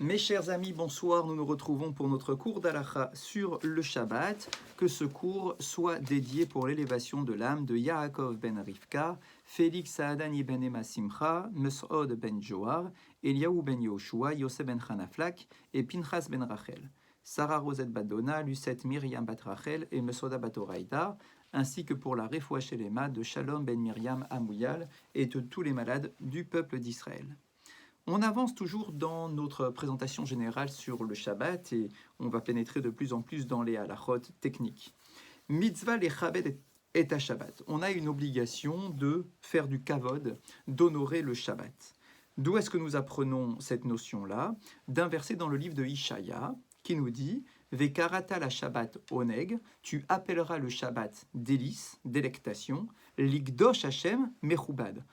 Mes chers amis, bonsoir. Nous nous retrouvons pour notre cours d'Halakha sur le Shabbat. Que ce cours soit dédié pour l'élévation de l'âme de Yaakov ben Rivka, Félix Saadani ben Emma Simcha, Mes'od ben Joar, Eliaou ben Yoshua, Yosef ben Hanaflak et Pinchas ben Rachel, Sarah Rosette Badona, Lucette Myriam bat Rachel et Mesoda bat Oraïda, ainsi que pour la Refoua Shelema de Shalom ben Myriam Amouyal et de tous les malades du peuple d'Israël. On avance toujours dans notre présentation générale sur le Shabbat et on va pénétrer de plus en plus dans les halachot techniques. Mitzvah lechabed et à Shabbat. On a une obligation de faire du kavod, d'honorer le Shabbat. D'où est-ce que nous apprenons cette notion-là? D'un verset dans le livre de Ishaya qui nous dit Vekarata la Shabbat oneg, tu appelleras le Shabbat délice, délectation, ligdosh Hashem mechubad,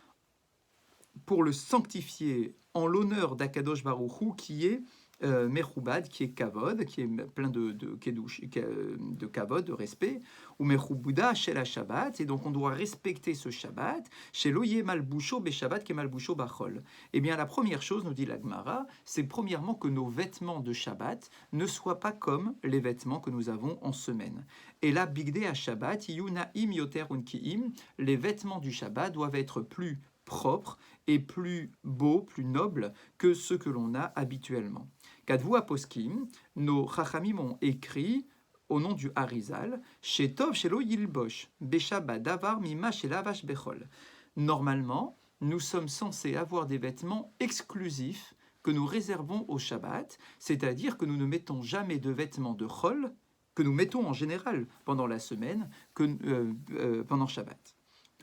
pour le sanctifier en l'honneur d'Akadosh Baruch Hu, qui est Mechubad, qui est Kavod, qui est plein de Kavod, de respect, ou Mechubuda chez la Shabbat, et donc on doit respecter ce Shabbat, chez Loye Malbusho Be Shabbat, qui est Malbusho Bachol. Eh bien, la première chose, nous dit la Gemara, c'est premièrement que nos vêtements de Shabbat ne soient pas comme les vêtements que nous avons en semaine. Et là, Bigde à Shabbat, Yunaim Yoter Unkiim, les vêtements du Shabbat doivent être plus propres et plus beaux, plus nobles que ceux que l'on a habituellement. Kadvu Aposkim, nos Chachamim ont écrit au nom du Harizal, Shetov Shelo Yilbosh, Beshabbat Davar Mima Shelavash Bechol. Normalement, nous sommes censés avoir des vêtements exclusifs que nous réservons au Shabbat, c'est-à-dire que nous ne mettons jamais de vêtements de Chol, que nous mettons en général pendant la semaine, pendant Shabbat.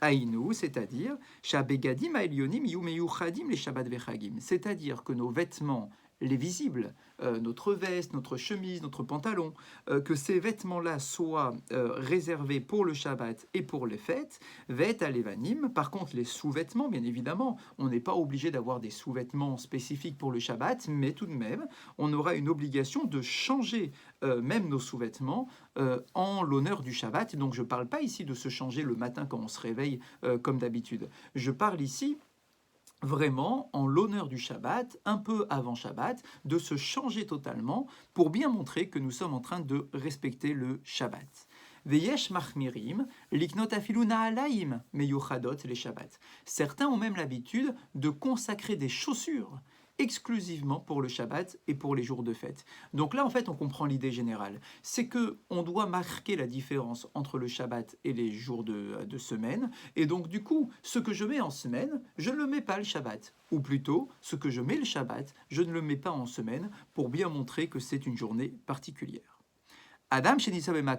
Aïnou, c'est-à-dire Shabegadim Aelionim Yumeyuchadim les Shabbat Vechagim, c'est-à-dire que nos vêtements, les visibles, notre veste, notre chemise, notre pantalon, que ces vêtements-là soient réservés pour le Shabbat et pour les fêtes, Vet Alevanim. Par contre, les sous-vêtements, bien évidemment, on n'est pas obligé d'avoir des sous-vêtements spécifiques pour le Shabbat, mais tout de même, on aura une obligation de changer même nos sous-vêtements en l'honneur du Shabbat. Et donc, je ne parle pas ici de se changer le matin quand on se réveille comme d'habitude. Je parle ici vraiment en l'honneur du Shabbat, un peu avant Shabbat, de se changer totalement pour bien montrer que nous sommes en train de respecter le Shabbat. Veyesh machmirim, liknot afilu naalaim, meyuchadot les Shabbat. Certains ont même l'habitude de consacrer des chaussures exclusivement pour le Shabbat et pour les jours de fête. Donc là, en fait, on comprend l'idée générale. C'est que on doit marquer la différence entre le Shabbat et les jours de semaine. Et donc, du coup, ce que je mets en semaine, je ne le mets pas le Shabbat. Ou plutôt, ce que je mets le Shabbat, je ne le mets pas en semaine pour bien montrer que c'est une journée particulière. Adam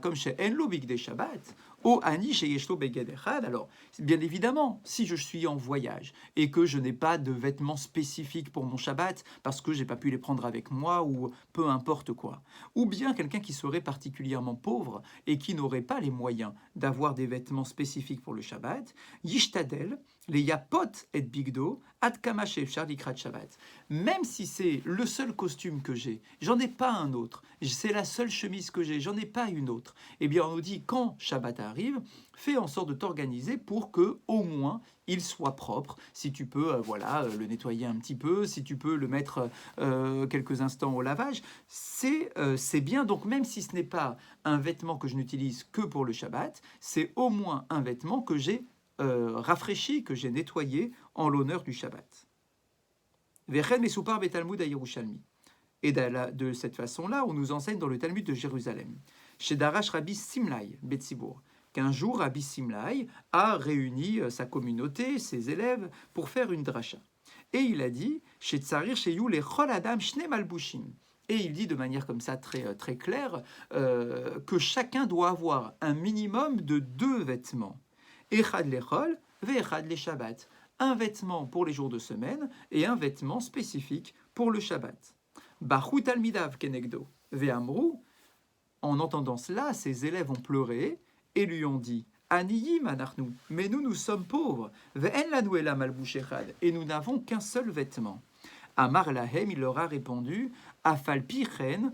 comme chez Enlo Bigde Shabbat, O Ani chez Yeshlo Beged Echad. Alors, bien évidemment, si je suis en voyage et que je n'ai pas de vêtements spécifiques pour mon Shabbat parce que j'ai pas pu les prendre avec moi ou peu importe quoi, ou bien quelqu'un qui serait particulièrement pauvre et qui n'aurait pas les moyens d'avoir des vêtements spécifiques pour le Shabbat, Yishtadel, les Yapot et Bigdo, Ad Kama Sheefshar Likrat Shabbat. Même si c'est le seul costume que j'ai, j'en ai pas un autre, c'est la seule chemise que j'ai, j'en ai pas une autre. Eh bien, on nous dit quand Shabbat arrive, fais en sorte de t'organiser pour que au moins il soit propre. Si tu peux, le nettoyer un petit peu, si tu peux le mettre quelques instants au lavage, c'est bien. Donc même si ce n'est pas un vêtement que je n'utilise que pour le Shabbat, c'est au moins un vêtement que j'ai rafraîchi, que j'ai nettoyé en l'honneur du Shabbat. Vechen Mesupar Betalmud à Yerushalmi. Et de cette façon-là, on nous enseigne dans le Talmud de Jérusalem, chez Darash Rabbi Simlai, Betzibour, qu'un jour Rabbi Simlai a réuni sa communauté, ses élèves, pour faire une dracha. Et il a dit, chez Tsarir, chez You, les Chol Adam Shne Malbushim. Et il dit de manière comme ça très, très claire que chacun doit avoir un minimum de 2 vêtements. Echad lechol, ve'echad le Shabbat. Un vêtement pour les jours de semaine et un vêtement spécifique pour le Shabbat. Bachut almidav kenegdo, ve'amru. En entendant cela, ses élèves ont pleuré et lui ont dit Aniyim anachnu, mais nous sommes pauvres, ve'en lanu ela malbush echad, et nous n'avons qu'un seul vêtement. Amar lahem, il leur a répondu Afal pichen,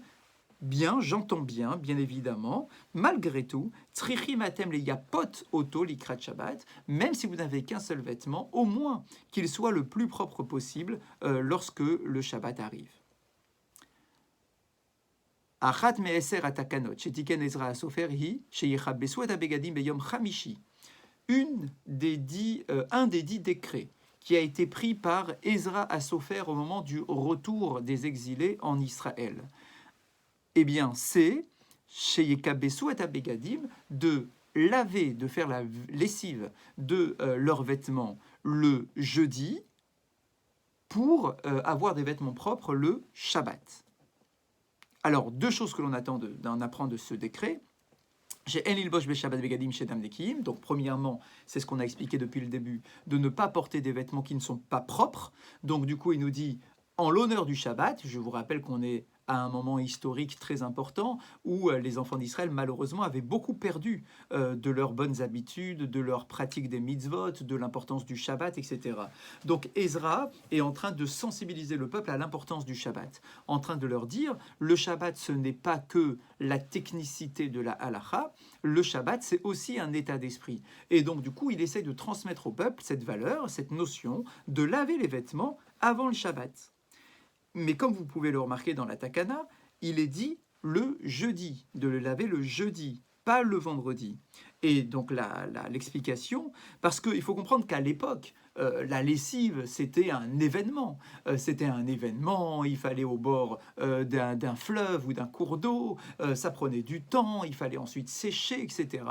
bien, j'entends bien, bien évidemment, malgré tout, tzrichim atem le yapot auto likrat Shabbat, même si vous n'avez qu'un seul vêtement, au moins qu'il soit le plus propre possible lorsque le Shabbat arrive. Achat me'eser atakanot, shetiken Ezra Asofer hi, sheyechabesu et abegadim beyom chamishi. Un des 10 décrets qui a été pris par Ezra Asofer au moment du retour des exilés en Israël. Eh bien, c'est sheyekabesu et abegadim de laver, de faire la lessive de leurs vêtements le jeudi pour avoir des vêtements propres le Shabbat. Alors, deux choses que l'on attend d'en apprendre de ce décret. J'ai Enil Bosh Beshabbat Begadim Shedam Nekiim. Donc, premièrement, c'est ce qu'on a expliqué depuis le début, de ne pas porter des vêtements qui ne sont pas propres. Donc, du coup, il nous dit, en l'honneur du Shabbat, je vous rappelle qu'on est à un moment historique très important où les enfants d'Israël, malheureusement, avaient beaucoup perdu de leurs bonnes habitudes, de leur pratique des mitzvot, de l'importance du Shabbat, etc. Donc Ezra est en train de sensibiliser le peuple à l'importance du Shabbat, en train de leur dire, le Shabbat, ce n'est pas que la technicité de la halacha, le Shabbat, c'est aussi un état d'esprit. Et donc, du coup, il essaye de transmettre au peuple cette valeur, cette notion de laver les vêtements avant le Shabbat. Mais comme vous pouvez le remarquer dans la Takana, il est dit le jeudi, de le laver le jeudi, pas le vendredi. Et donc l'explication, parce qu'il faut comprendre qu'à l'époque, la lessive, c'était un événement. Il fallait au bord d'un fleuve ou d'un cours d'eau, ça prenait du temps, il fallait ensuite sécher, etc.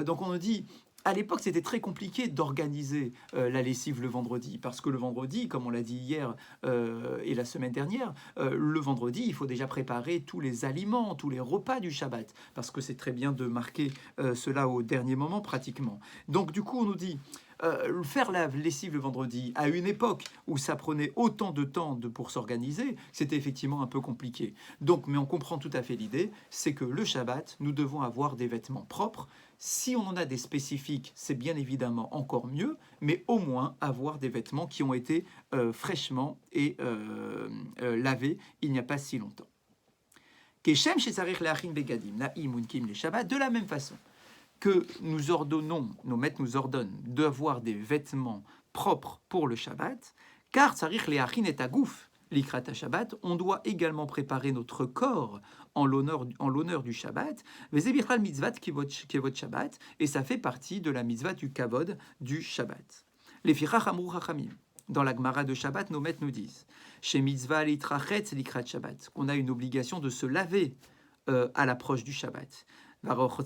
Donc on nous dit, à l'époque, c'était très compliqué d'organiser la lessive le vendredi, parce que le vendredi, comme on l'a dit hier et la semaine dernière, le vendredi, il faut déjà préparer tous les aliments, tous les repas du Shabbat, parce que c'est très bien de marquer cela au dernier moment pratiquement. Donc du coup, on nous dit, faire la lessive le vendredi, à une époque où ça prenait autant de temps pour s'organiser, c'était effectivement un peu compliqué. Donc, mais on comprend tout à fait l'idée, c'est que le Shabbat, nous devons avoir des vêtements propres. Si on en a des spécifiques, c'est bien évidemment encore mieux, mais au moins avoir des vêtements qui ont été fraîchement et lavés il n'y a pas si longtemps. Keshem shezarich leachin begadim, naim unkim le Shabbat, de la même façon que nous ordonnons, nos maîtres nous ordonnent d'avoir des vêtements propres pour le Shabbat, car tzarich leachin et agouf likrat Shabbat, on doit également préparer notre corps en l'honneur du Shabbat, vezebirchal mitzvat kevod Shabbat, et ça fait partie de la mitzvah du kavod du Shabbat. Les fichach amrou chachamim. Dans la Gemara de Shabbat, nos maîtres nous disent, chez mitzvah litrachet likrat Shabbat, qu'on a une obligation de se laver à l'approche du Shabbat. Alors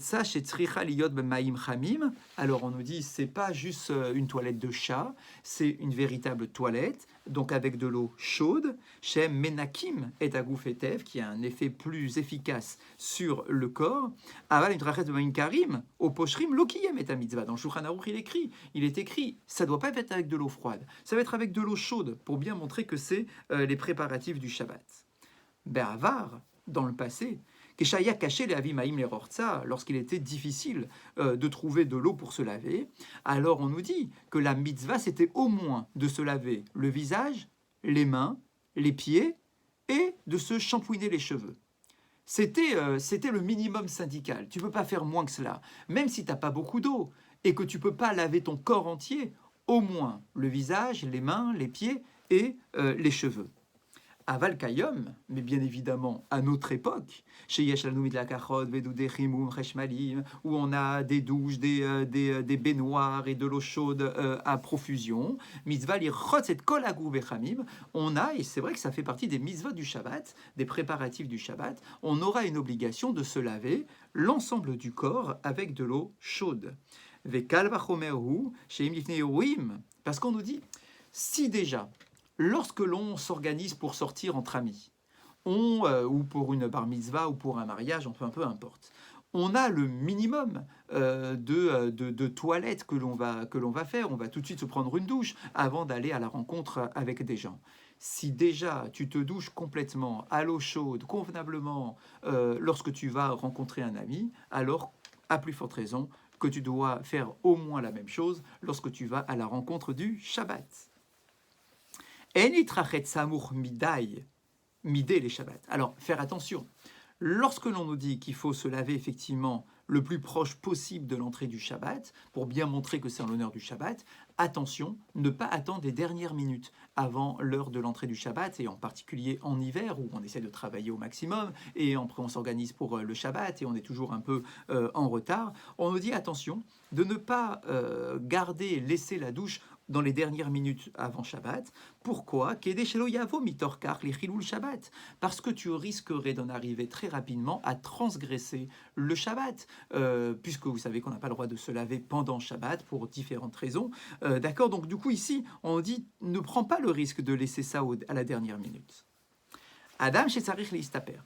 on nous dit, c'est pas juste une toilette de chat, c'est une véritable toilette, donc avec de l'eau chaude, chez Menakim et Agoufetev, qui a un effet plus efficace sur le corps. Aval une trachet de Maïm Karim, au Poshrim, Lokiyem et Mitzvah. Dans le Shulchan Aruch, il est écrit, ça doit pas être avec de l'eau froide, ça va être avec de l'eau chaude, pour bien montrer que c'est les préparatifs du Shabbat. Be'avar, dans le passé, Keshaya caché les avimaïm les rortza, lorsqu'il était difficile de trouver de l'eau pour se laver, alors on nous dit que la mitzvah c'était au moins de se laver le visage, les mains, les pieds et de se shampouiner les cheveux. C'était le minimum syndical. Tu ne peux pas faire moins que cela. Même si tu n'as pas beaucoup d'eau et que tu ne peux pas laver ton corps entier, au moins le visage, les mains, les pieds et les cheveux. Aval Kayom, mais bien évidemment à notre époque, chez Yeshalnoumid la Kachod, Vedoudechimum, Cheshmalim, où on a des douches, des baignoires et de l'eau chaude à profusion, mitzvah lirchot et kol agou bechamim, on a, et c'est vrai que ça fait partie des mitzvahs du Shabbat, des préparatifs du Shabbat, on aura une obligation de se laver l'ensemble du corps avec de l'eau chaude. Vekal vachomeru, sheim lifnei urim, parce qu'on nous dit, si déjà, lorsque l'on s'organise pour sortir entre amis, ou pour une bar mitzvah, ou pour un mariage, enfin peu importe, on a le minimum de toilettes que l'on va faire. On va tout de suite se prendre une douche avant d'aller à la rencontre avec des gens. Si déjà tu te douches complètement à l'eau chaude, convenablement, lorsque tu vas rencontrer un ami, alors, à plus forte raison, que tu dois faire au moins la même chose lorsque tu vas à la rencontre du Shabbat. Midé les Shabbat. Alors, faire attention. Lorsque l'on nous dit qu'il faut se laver effectivement le plus proche possible de l'entrée du Shabbat, pour bien montrer que c'est en l'honneur du Shabbat, attention, ne pas attendre les dernières minutes avant l'heure de l'entrée du Shabbat, et en particulier en hiver, où on essaie de travailler au maximum, et après on s'organise pour le Shabbat, et on est toujours un peu en retard. On nous dit attention de ne pas laisser la douche dans les dernières minutes avant Shabbat. Pourquoi? Parce que tu risquerais d'en arriver très rapidement à transgresser le Shabbat, puisque vous savez qu'on n'a pas le droit de se laver pendant Shabbat pour différentes raisons. D'accord? Donc du coup ici, on dit ne prends pas le risque de laisser ça à la dernière minute. Adam chez Sarich Listaper,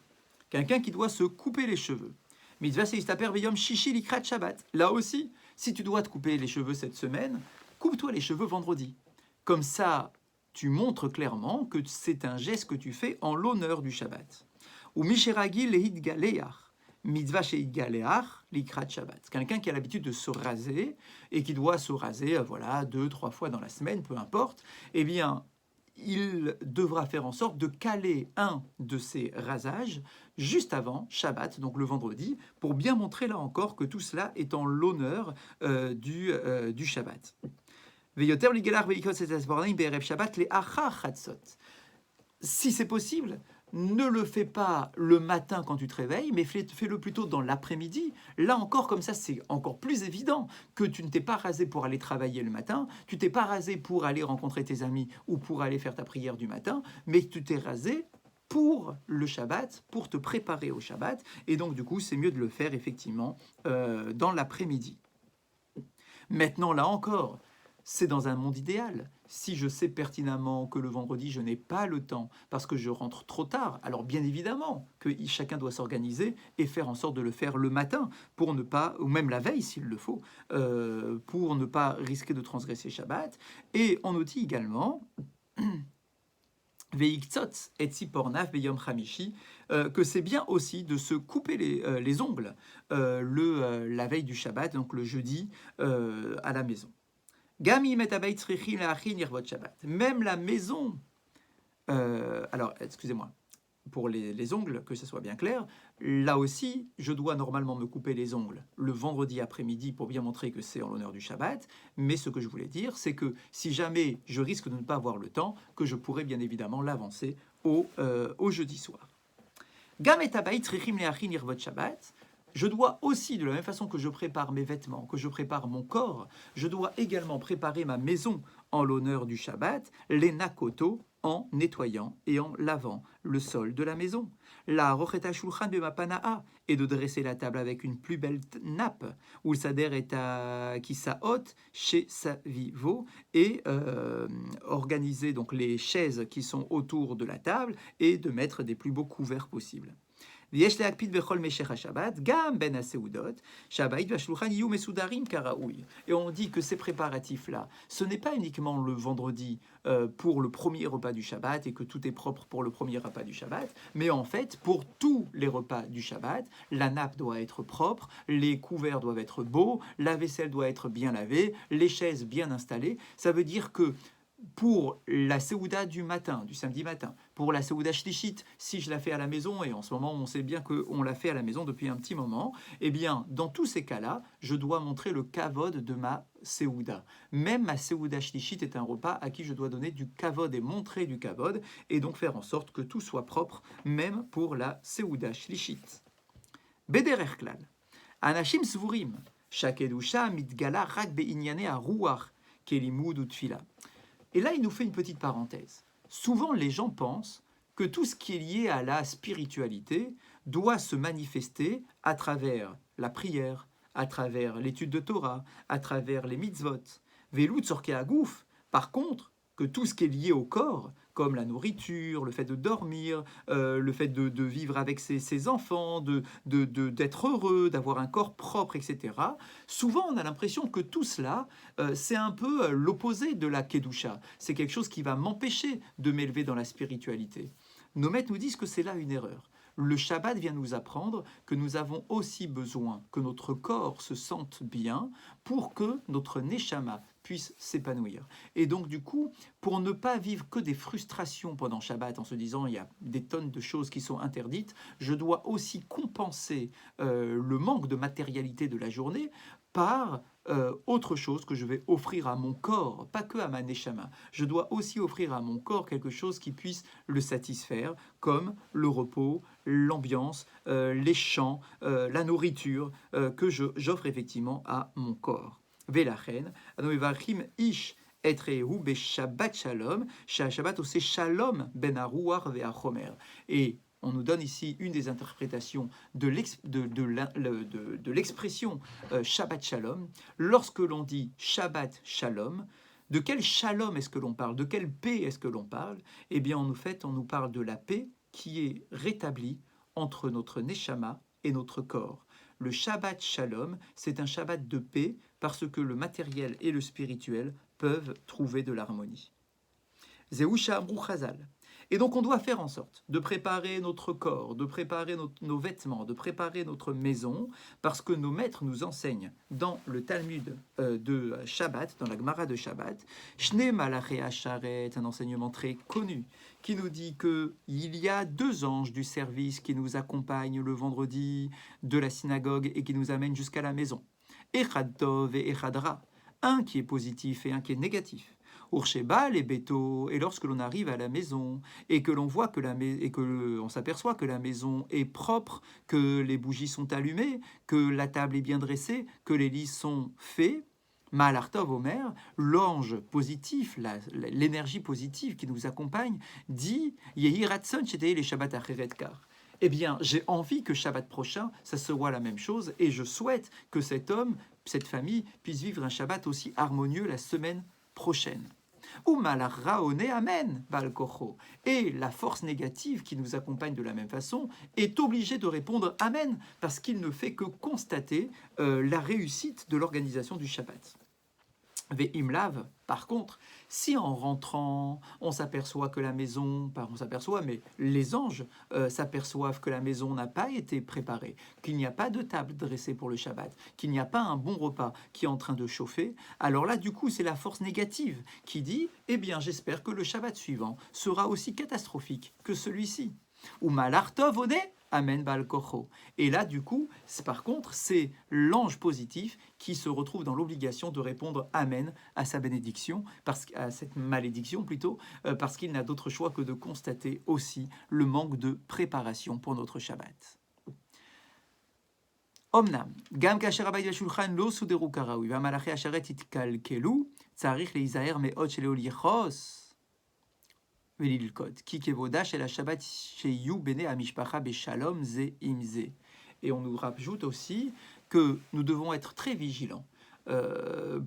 quelqu'un qui doit se couper les cheveux. Mitzvah Listaper Veyom Shishi Likrat Shabbat. Là aussi, si tu dois te couper les cheveux cette semaine, coupe-toi les cheveux vendredi. Comme ça, tu montres clairement que c'est un geste que tu fais en l'honneur du Shabbat. Ou Misheragi Lehid Galeach, Mitzvah Shehid Galeach, Likrat Shabbat. Quelqu'un qui a l'habitude de se raser et qui doit se raser, 2-3 fois dans la semaine, peu importe, eh bien, il devra faire en sorte de caler un de ces rasages juste avant Shabbat, donc le vendredi, pour bien montrer là encore que tout cela est en l'honneur du Shabbat. Si c'est possible, ne le fais pas le matin quand tu te réveilles, mais fais-le plutôt dans l'après-midi. Là encore, comme ça, c'est encore plus évident que tu ne t'es pas rasé pour aller travailler le matin, tu t'es pas rasé pour aller rencontrer tes amis ou pour aller faire ta prière du matin, mais tu t'es rasé pour le Shabbat, pour te préparer au Shabbat. Et donc, du coup, c'est mieux de le faire effectivement dans l'après-midi. Maintenant, là encore, c'est dans un monde idéal. Si je sais pertinemment que le vendredi, je n'ai pas le temps parce que je rentre trop tard, alors bien évidemment que chacun doit s'organiser et faire en sorte de le faire le matin pour ne pas, ou même la veille s'il le faut, pour ne pas risquer de transgresser Shabbat. Et on nous dit également que c'est bien aussi de se couper les ongles la veille du Shabbat, donc le jeudi à la maison. Même la maison, alors excusez-moi, pour les ongles, que ce soit bien clair, là aussi, je dois normalement me couper les ongles le vendredi après-midi pour bien montrer que c'est en l'honneur du Shabbat, mais ce que je voulais dire, c'est que si jamais je risque de ne pas avoir le temps, que je pourrais bien évidemment l'avancer au jeudi soir. Je dois aussi, de la même façon que je prépare mes vêtements, que je prépare mon corps, je dois également préparer ma maison en l'honneur du Shabbat, les nakoto, en nettoyant et en lavant le sol de la maison. La rocheta shulchan bemapana'a, et de dresser la table avec une plus belle nappe, ou le sader est à kisaot chez Savivo, et organiser donc les chaises qui sont autour de la table et de mettre des plus beaux couverts possibles. Et on dit que ces préparatifs-là, ce n'est pas uniquement le vendredi pour le premier repas du Shabbat et que tout est propre pour le premier repas du Shabbat, mais en fait, pour tous les repas du Shabbat, la nappe doit être propre, les couverts doivent être beaux, la vaisselle doit être bien lavée, les chaises bien installées. Ça veut dire que pour la Seouda du matin, du samedi matin, pour la Seouda Shlichit, si je la fais à la maison, et en ce moment on sait bien qu'on la fait à la maison depuis un petit moment, eh bien dans tous ces cas-là, je dois montrer le kavod de ma Seouda. Même ma Seouda Shlichit est un repas à qui je dois donner du kavod et montrer du kavod, et donc faire en sorte que tout soit propre, même pour la Seouda Shlichit. Bederer klal. Anashim svurim. Shakedusha mitgala rak beinyane haruach kelimud ou tfila. Et là, il nous fait une petite parenthèse. Souvent, les gens pensent que tout ce qui est lié à la spiritualité doit se manifester à travers la prière, à travers l'étude de Torah, à travers les mitzvot. Velut sorke agouf. Par contre, que tout ce qui est lié au corps, comme la nourriture, le fait de dormir, le fait de vivre avec ses enfants, d'être heureux, d'avoir un corps propre, etc. Souvent, on a l'impression que tout cela, c'est un peu l'opposé de la Kedusha. C'est quelque chose qui va m'empêcher de m'élever dans la spiritualité. Nos maîtres nous disent que c'est là une erreur. le Shabbat vient nous apprendre que nous avons aussi besoin que notre corps se sente bien pour que notre Neshama puisse s'épanouir. Et donc du coup, pour ne pas vivre que des frustrations pendant Shabbat en se disant il y a des tonnes de choses qui sont interdites, je dois aussi compenser le manque de matérialité de la journée par autre chose que je vais offrir à mon corps, pas que à ma neshama. Je dois aussi offrir à mon corps quelque chose qui puisse le satisfaire, comme le repos, l'ambiance, les chants, la nourriture que j'offre effectivement à mon corps. Velachen, anoevachim ish etrehu beshabbat shalom, shabbat c'est shalom ben haruach ve'achomer. Et on nous donne ici une des interprétations de l'expression Shabbat Shalom. Lorsque l'on dit Shabbat Shalom, de quel shalom est-ce que l'on parle? De quelle paix est-ce que l'on parle? Eh bien, en fait, on nous parle de la paix qui est rétablie entre notre neshama et notre corps. Le Shabbat Shalom, c'est un Shabbat de paix parce que le matériel et le spirituel peuvent trouver de l'harmonie. Zéoucha Amrou Chazal. Et donc on doit faire en sorte de préparer notre corps, de préparer nos vêtements, de préparer notre maison, parce que nos maîtres nous enseignent dans le Talmud de Shabbat, dans la Gemara de Shabbat, Shne Malaché Asharet, un enseignement très connu, qui nous dit qu'il y a 2 anges du service qui nous accompagnent le vendredi de la synagogue et qui nous amènent jusqu'à la maison. Echad Tov et Echad Ra, un qui est positif et un qui est négatif. Ursheba, les bétos, et lorsque l'on arrive à la maison et que l'on voit que on s'aperçoit que la maison est propre, que les bougies sont allumées, que la table est bien dressée, que les lits sont faits, Malartov Omer, l'ange positif, l'énergie positive qui nous accompagne, dit Yehi Ratson Chetei les Shabbat Acheretkar. Eh bien, j'ai envie que Shabbat prochain, ça soit la même chose, et je souhaite que cet homme, cette famille, puisse vivre un Shabbat aussi harmonieux la semaine prochaine. Ou malaraone amen balkocho. Et la force négative qui nous accompagne de la même façon est obligée de répondre amen parce qu'il ne fait que constater la réussite de l'organisation du Shabbat. Ve'imlav, par contre, si en rentrant, on s'aperçoit que la maison, pas on s'aperçoit, mais les anges s'aperçoivent que la maison n'a pas été préparée, qu'il n'y a pas de table dressée pour le Shabbat, qu'il n'y a pas un bon repas qui est en train de chauffer, alors là, du coup, c'est la force négative qui dit, eh bien, j'espère que le Shabbat suivant sera aussi catastrophique que celui-ci. Ou malartov ode amen bal kocho. Et là, du coup, par contre, c'est l'ange positif qui se retrouve dans l'obligation de répondre amen à sa bénédiction, à cette malédiction plutôt, parce qu'il n'a d'autre choix que de constater aussi le manque de préparation pour notre Shabbat. Omnam, gam kasher abay b'shulchan lo suderu karaoui, v'amalachi asharet itkalkelu, tzarich leizaher me'od shelo lichos. Et on nous rajoute aussi que nous devons être très vigilants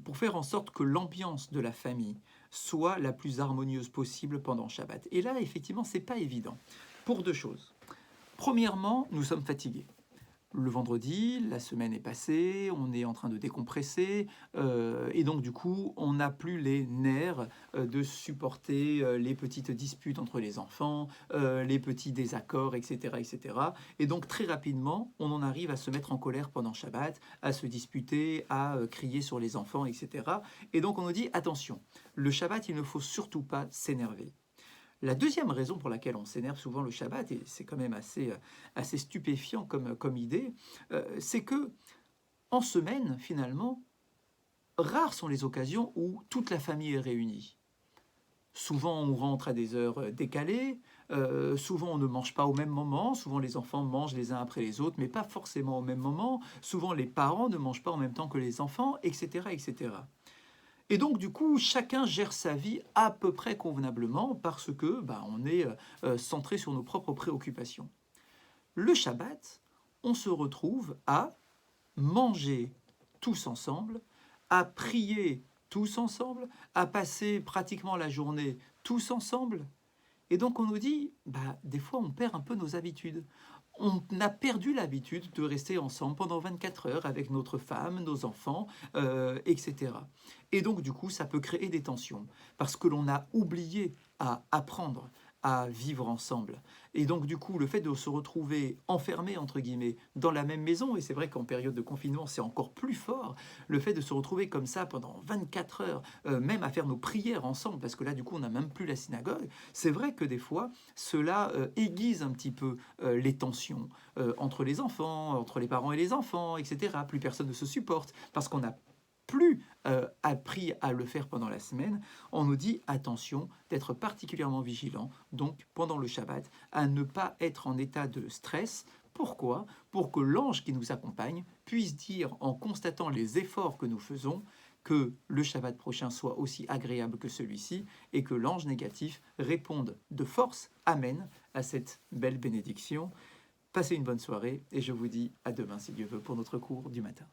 pour faire en sorte que l'ambiance de la famille soit la plus harmonieuse possible pendant Shabbat. Et là, effectivement, c'est pas évident pour 2 choses. Premièrement, nous sommes fatigués. Le vendredi, la semaine est passée, on est en train de décompresser, et donc du coup, on n'a plus les nerfs de supporter les petites disputes entre les enfants, les petits désaccords, etc., etc. Et donc très rapidement, on en arrive à se mettre en colère pendant Shabbat, à se disputer, à crier sur les enfants, etc. Et donc on nous dit, attention, le Shabbat, il ne faut surtout pas s'énerver. La deuxième raison pour laquelle on s'énerve souvent le Shabbat, et c'est quand même assez stupéfiant comme idée, c'est que en semaine, finalement, rares sont les occasions où toute la famille est réunie. Souvent, on rentre à des heures décalées, souvent on ne mange pas au même moment, souvent les enfants mangent les uns après les autres, mais pas forcément au même moment, souvent les parents ne mangent pas en même temps que les enfants, etc., etc. Et donc, du coup, chacun gère sa vie à peu près convenablement parce que on est centré sur nos propres préoccupations. Le Shabbat, on se retrouve à manger tous ensemble, à prier tous ensemble, à passer pratiquement la journée tous ensemble. Et donc, on nous dit, des fois, on perd un peu nos habitudes. On a perdu l'habitude de rester ensemble pendant 24 heures avec notre femme, nos enfants, etc. Et donc, du coup, ça peut créer des tensions parce que l'on a oublié à apprendre à vivre ensemble. Et donc du coup, le fait de se retrouver enfermé, entre guillemets, dans la même maison, et c'est vrai qu'en période de confinement, c'est encore plus fort, le fait de se retrouver comme ça pendant 24 heures, même à faire nos prières ensemble, parce que là, du coup, on n'a même plus la synagogue, c'est vrai que des fois, cela aiguise un petit peu les tensions entre les enfants, entre les parents et les enfants, etc. Plus personne ne se supporte, parce qu'on n'a plus appris à le faire pendant la semaine. On nous dit attention d'être particulièrement vigilant, donc pendant le Shabbat, à ne pas être en état de stress. Pourquoi? Pour que l'ange qui nous accompagne puisse dire, en constatant les efforts que nous faisons, que le Shabbat prochain soit aussi agréable que celui-ci et que l'ange négatif réponde de force, Amen, à cette belle bénédiction. Passez une bonne soirée et je vous dis à demain si Dieu veut pour notre cours du matin.